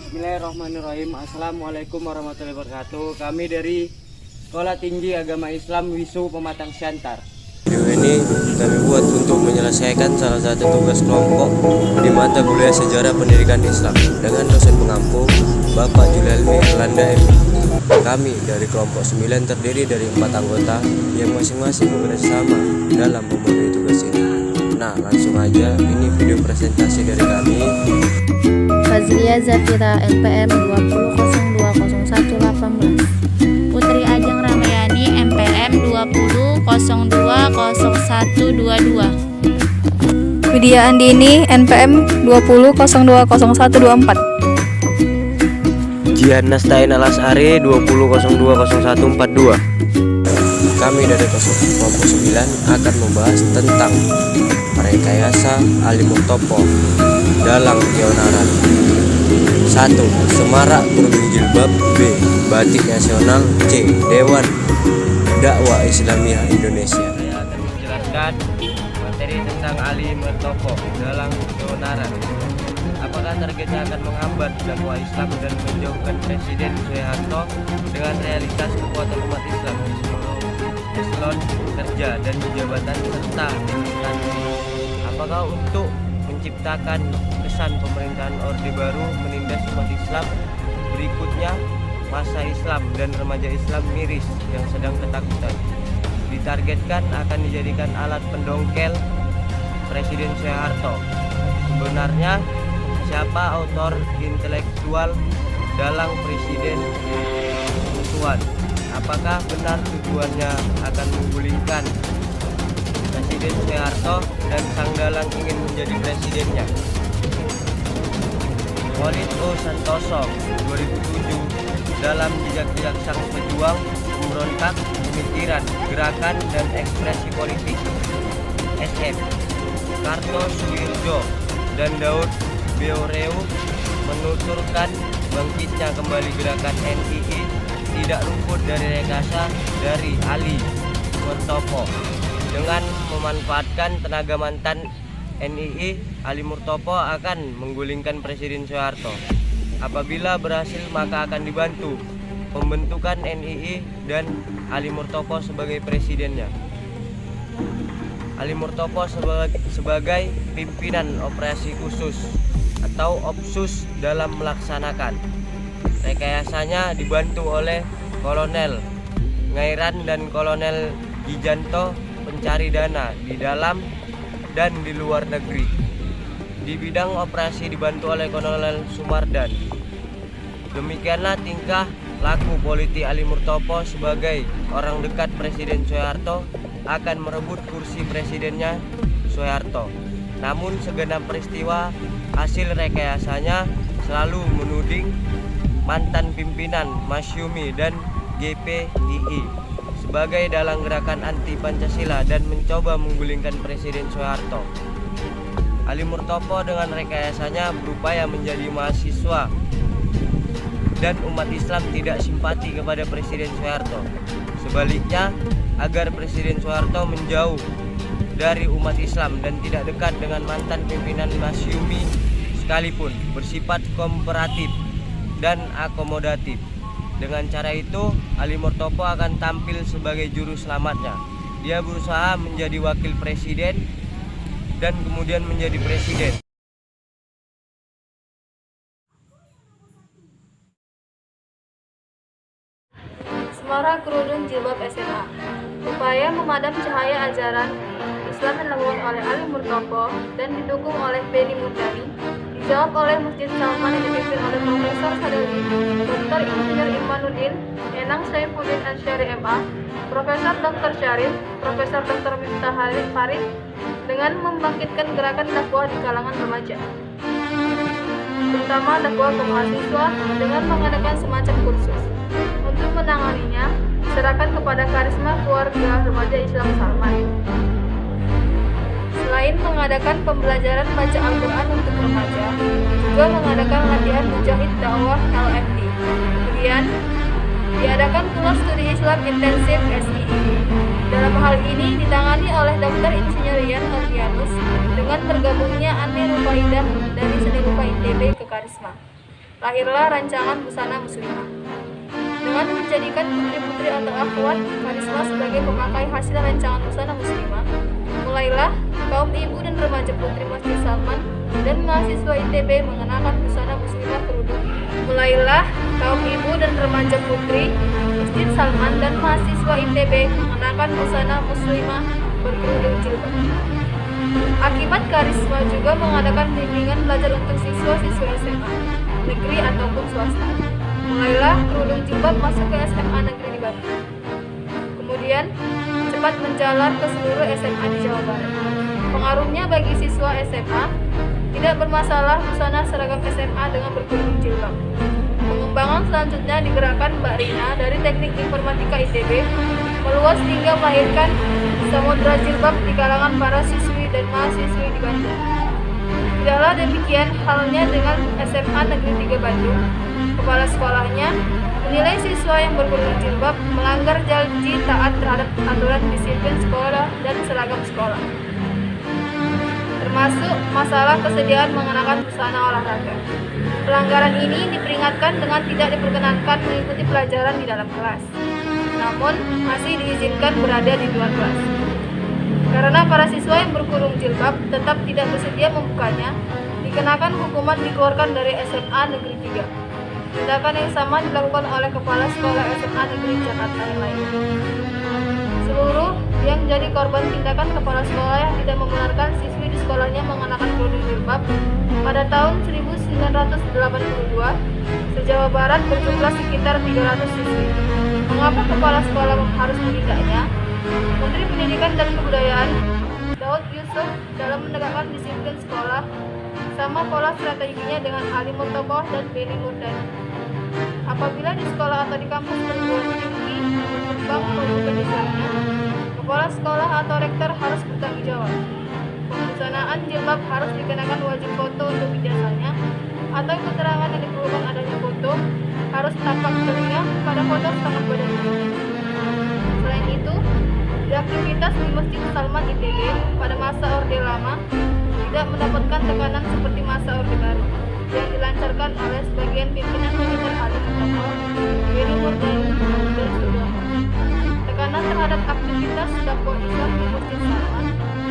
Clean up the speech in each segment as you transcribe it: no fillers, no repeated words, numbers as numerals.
Bismillahirrahmanirrahim. Assalamualaikum warahmatullahi wabarakatuh. Kami dari Sekolah Tinggi Agama Islam Wisu Pematang Siantar. Video ini kami buat untuk menyelesaikan salah satu tugas kelompok di mata kuliah Sejarah Pendidikan Islam dengan dosen pengampu Bapak Julielmi Erlanda M. Kami dari kelompok 9 terdiri dari 4 anggota yang masing-masing bekerjasama dalam memenuhi tugas ini. Nah, langsung aja, ini video presentasi dari kami. Fazlia Zafira MPM 20020118. Putri Ajeng Ramayani MPM 20.01.0122. Widya Andini NPM 20.02.0124. Jihan Nastain Alasari 20.02.0142. Kami dari kelompok 9 akan membahas tentang rekayasa Ali Murtopo dalang keonaran. 1. Semarak Kerudung Jilbab. B. Batik Nasional. C. Dewan Dakwah Islamiyah Indonesia. Saya akan menjelaskan materi tentang Ali Murtopo dalang keonaran. Apakah targetnya akan menghambat dakwah Islam dan menjauhkan Presiden Soeharto dengan realitas kekuatan umat Islam di seluruh eselon kerja dan jabatan serta instansi? Apakah untuk menciptakan kesan pemerintahan Orde Baru menindas umat Islam? Berikutnya, masa Islam dan remaja Islam miris yang sedang ketakutan ditargetkan akan dijadikan alat pendongkel Presiden Soeharto. Sebenarnya siapa autor intelektual dalang Presiden Tuan? Apakah benar tujuannya akan menggulingkan Presiden Soeharto dan sang dalang ingin menjadi presidennya? Walid O. Santoso 2007 dalam Jejak-jejak Sang Pejuang Pemberontak Pemikiran, Gerakan, dan Ekspresi Politik SF. Karto Suwirjo dan Daud Beoreu menuturkan bangkitnya kembali gerakan NII tidak luput dari rekayasa dari Ali Murtopo. Dengan memanfaatkan tenaga mantan NII, Ali Murtopo akan menggulingkan Presiden Soeharto. Apabila berhasil, maka akan dibantu pembentukan NII dan Ali Murtopo sebagai presidennya. Ali Murtopo sebagai pimpinan operasi khusus atau OPSUS dalam melaksanakan rekayasanya dibantu oleh Kolonel Ngairan dan Kolonel Gijanto pencari dana di dalam dan di luar negeri. Di bidang operasi dibantu oleh Kolonel Sumardan. Demikianlah tingkah laku politik Ali Murtopo sebagai orang dekat Presiden Soeharto akan merebut kursi presidennya Soeharto. Namun segenap peristiwa hasil rekayasanya selalu menuding mantan pimpinan Masyumi dan GPII sebagai dalang gerakan anti Pancasila dan mencoba menggulingkan Presiden Soeharto. Ali Murtopo dengan rekayasanya berupaya menjadi mahasiswa dan umat Islam tidak simpati kepada Presiden Soeharto. Sebaliknya, agar Presiden Soeharto menjauh dari umat Islam dan tidak dekat dengan mantan pimpinan Masyumi sekalipun, bersifat kooperatif dan akomodatif. Dengan cara itu, Ali Murtopo akan tampil sebagai juru selamatnya. Dia berusaha menjadi wakil presiden dan kemudian menjadi presiden. Semarak Kerudung Jilbab SMA. Upaya memadam cahaya ajaran Islam yang dilakukan oleh Ali Murtopo dan didukung oleh Benny Murdani dijawab oleh Masjid Salman yang dipimpin oleh Profesor Sadauddin, Dr. Insinyur Imanuddin, Enang Saifuddin Ansyari MA, Profesor Dr. Syarif, Profesor Dr. Miftah Halid Farid dengan membangkitkan gerakan dakwah di kalangan remaja, terutama dakwah ke mahasiswa dengan mengadakan semacam kursus. Untuk menanganinya, diserahkan kepada karisma keluarga remaja Islam Salman. Selain mengadakan pembelajaran baca Al-Quran untuk remaja, juga mengadakan latihan mujahid dakwah LMD. Kemudian, diadakan pula studi Islam intensif SII. Dalam hal ini ditangani oleh Dr. Insinyur Yan Ordianus dengan bergabungnya Ane Rufaidah dari Seni Rupa ITB ke Karisma. lahirlah rancangan busana muslimah. Dengan menjadikan putri-putri atau akhwat karisma sebagai pemakai hasil rancangan busana muslimah, mulailah kaum ibu dan remaja putri Masjid Salman dan mahasiswa ITB mengenakan busana muslimah kerudung. Mulailah kaum ibu dan remaja putri Masjid Salman dan mahasiswa ITB mengenakan busana muslimah berkerudung jilbab. Akibat karisma juga mengadakan bimbingan belajar untuk siswa-siswa SMA, negeri ataupun swasta. Mulailah kerudung jilbab masuk ke SMA negeri di Bandung. Kemudian cepat menjalar ke seluruh SMA di Jawa Barat. Pengaruhnya bagi siswa SMA, tidak bermasalah busana seragam SMA dengan berkerudung jilbab. Pengembangan selanjutnya digerakkan Mbak Rina dari Teknik Informatika ITB meluas hingga melahirkan samudra jilbab di kalangan para siswi dan mahasiswi di Bandung. Tidaklah demikian halnya dengan SMA Negeri 3 Bandung. Kepala sekolahnya menilai siswa yang berkerudung jilbab melanggar janji taat terhadap aturan disiplin sekolah dan seragam sekolah, termasuk masalah kesediaan mengenakan busana olahraga. Pelanggaran ini diperingatkan dengan tidak diperkenankan mengikuti pelajaran di dalam kelas, namun masih diizinkan berada di luar kelas. Karena para siswa yang berkerudung jilbab tetap tidak bersedia membukanya, dikenakan hukuman dikeluarkan dari SMA Negeri 3. Tindakan yang sama dilakukan oleh Kepala Sekolah SMA Negeri Jakarta yang lain. Seluruh yang jadi korban tindakan kepala sekolah yang tidak membenarkan siswi di sekolahnya mengenakan kerudung jilbab pada tahun 1982, se-Jawa Barat berjumlah sekitar 300 siswi. Mengapa kepala sekolah harus menindaknya? Menteri Pendidikan dan Kebudayaan Daud Yusuf dalam menegakkan disiplin sekolah sama pola strateginya dengan Ali Murtokoh dan Beni Murdani. Apabila di sekolah atau di kampus perguruan tinggi berkembang produk Islamnya, kepala sekolah atau rektor harus bertanggung jawab. Pembusanaan jilbab harus dikenakan wajib foto untuk ijazahnya atau keterangan yang diperlukan adanya foto, harus tampak telinga pada foto setengah badannya. Selain itu, di aktivitas di Masjid Salman ITB pada masa Orde Lama tidak mendapatkan tekanan seperti masa Orde Baru yang dilancarkan oleh sebagian pimpinan militer Ali Murtokoh, Beni Murdani, dan Sudono. Tekanan terhadap aktivitas dakwah Islam di Masjid Salman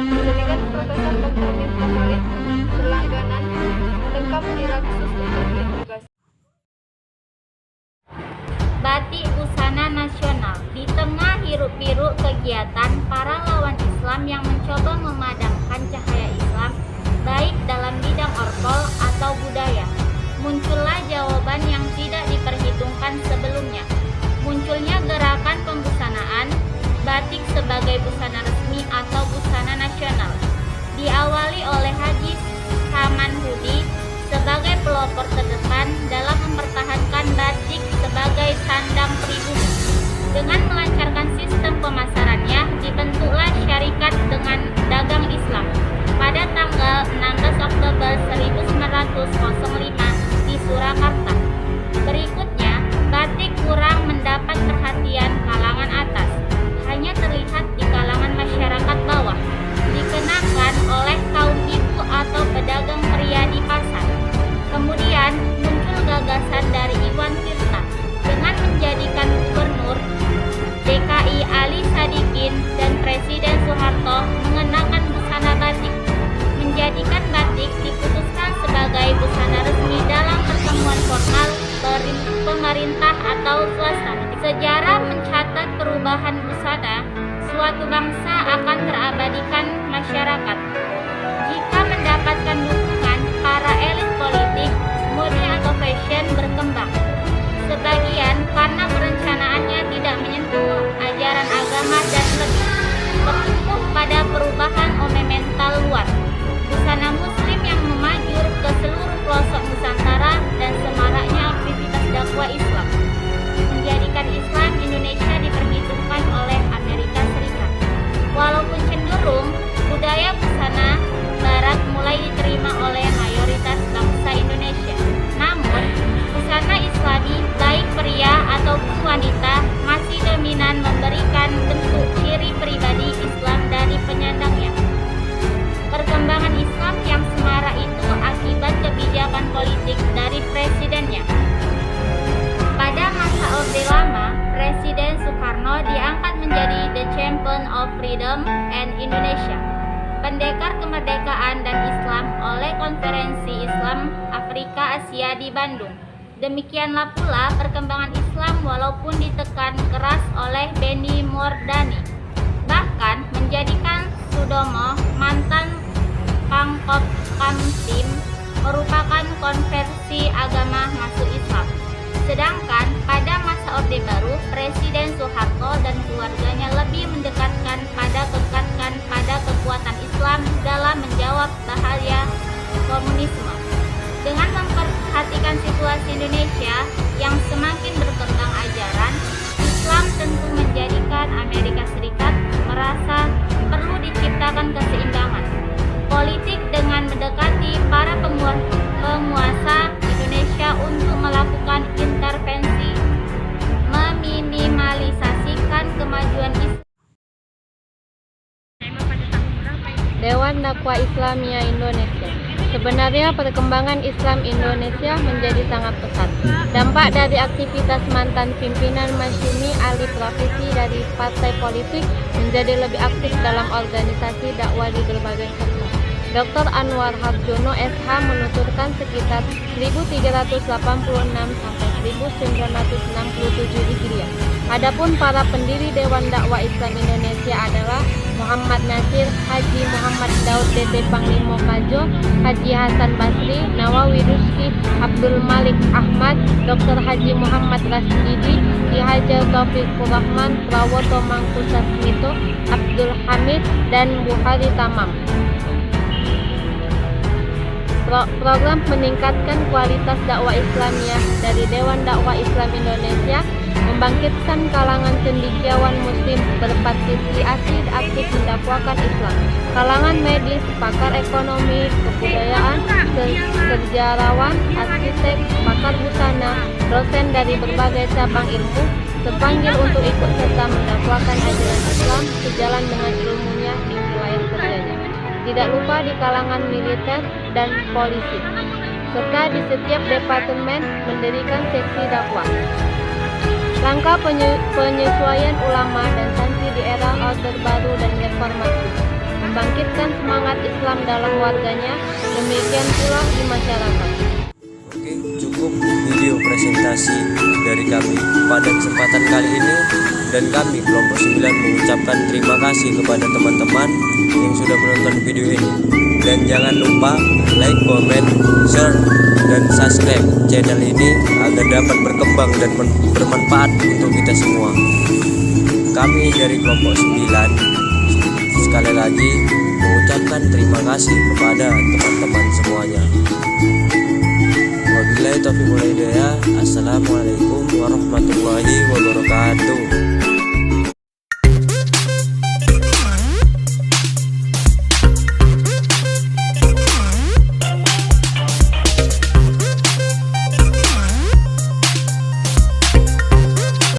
menjadikan Profesor Dr. Miftah Khalid berlangganan mendekam di rak khusus untuk diinterogasi. Batik busana nasional. Di tengah hiruk-pikuk kegiatan para lawan Islam yang mencoba memadamkan cahaya Islam, baik dalam bidang orpol atau budaya, muncullah jawaban yang tidak diperhitungkan sebelumnya. Munculnya gerakan pembusanaan batik sebagai busana resmi atau busana nasional, diawali oleh Haji Saman Hudi sebagai pelopor terdepan dalam mempertahankan batik sebagai sandang pribumi. Dengan melancarkan sistem pemasarannya, dibentuklah syarikat dengan dagang Islam pada tanggal 16 Oktober 1905 di Surakarta. Berikutnya, batik kurang mendapat perhatian kalangan atas, hanya terlihat di kalangan masyarakat bawah, dikenakan oleh kaum ibu atau pedagang pria di pasar. Kemudian muncul gagasan dari Iwan Tirta dengan menjadikan Gubernur DKI Ali Sadikin dan Presiden Soeharto mengenakan busana batik. Menjadikan batik diputuskan sebagai busana resmi dalam pertemuan formal pemerintah atau swasta. Sejarah mencatat perubahan busana suatu bangsa akan terabadikan masyarakat jika mendapatkan dukungan para elit politik. Mode atau fashion berkembang. Sebagian karena perencanaannya tidak menyentuh ajaran agama dan lebih bertumbuh pada perubahan ornamental luar. Busana muslim yang memajur ke seluruh pelosok Nusantara dan semaraknya aktivitas dakwah Islam menjadikan Islam Indonesia diperhitungkan oleh Amerika Serikat. Walaupun cenderung budaya busana Barat mulai diterima Islam Afrika Asia di Bandung. Demikianlah pula perkembangan Islam walaupun ditekan keras oleh Benny Mordani, bahkan menjadikan Sudomo, mantan Pangkop Kamtim, merupakan konversi agama masuk Islam. Sedangkan pada masa Orde Baru, Presiden Soeharto dan keluarganya lebih mendekatkan pada kekuatan Islam dalam menjawab bahaya komunisme. Dengan memperhatikan situasi Indonesia yang semakin berkembang ajaran, Islam tentu menjadikan Amerika Serikat merasa perlu diciptakan keseimbangan politik dengan mendekati para penguasa Indonesia untuk melakukan intervensi, meminimalisasikan kemajuan Islam. Dewan Dakwah Islamiyah Indonesia. Sebenarnya perkembangan Islam Indonesia menjadi sangat pesat. Dampak dari aktivitas mantan pimpinan Masyumi alih profesi dari partai politik menjadi lebih aktif dalam organisasi dakwah di berbagai sektor. Dr. Anwar Harjono SH menuturkan sekitar 1386 sampai 1967 Hijriah. Adapun para pendiri Dewan Dakwah Islam Indonesia adalah Muhammad Nasir, Haji Muhammad Daud DT Panglima Kajo, Haji Hasan Basri, Nawawi Rizki, Abdul Malik Ahmad, Dr. Haji Muhammad Rasidi, Ki Hajar Taufikur Rahman, Prawoto Mangkusasmito, Abdul Hamid, dan Buhari Tamam. Program meningkatkan kualitas dakwah Islamiyah dari Dewan Dakwah Islam Indonesia membangkitkan kalangan cendekiawan muslim berpartisipasi aktif mendakwakan Islam. Kalangan medis, pakar ekonomi, kebudayaan, sejarawan, arsitek, pakar busana, dosen dari berbagai cabang ilmu terpanggil untuk ikut serta mendakwakan ajaran Islam sejalan dengan ilmunya di wilayah kerjanya. Tidak lupa di kalangan militer dan polisi, serta di setiap departemen mendirikan seksi dakwah. Langkah penyesuaian ulama dan santri di era Orde Baru dan Reformasi membangkitkan semangat Islam dalam warganya, demikian pula di masyarakat. Oke, cukup video presentasi dari kami pada kesempatan kali ini, dan kami kelompok 9 mengucapkan terima kasih kepada teman-teman yang sudah menonton video ini. Dan jangan lupa like, comment, share, dan subscribe channel ini agar dapat berkembang dan bermanfaat untuk kita semua. Kami dari kelompok 9 sekali lagi mengucapkan terima kasih kepada teman-teman semuanya. Wabillahi taufiq wal hidayah. Assalamualaikum warahmatullahi wabarakatuh.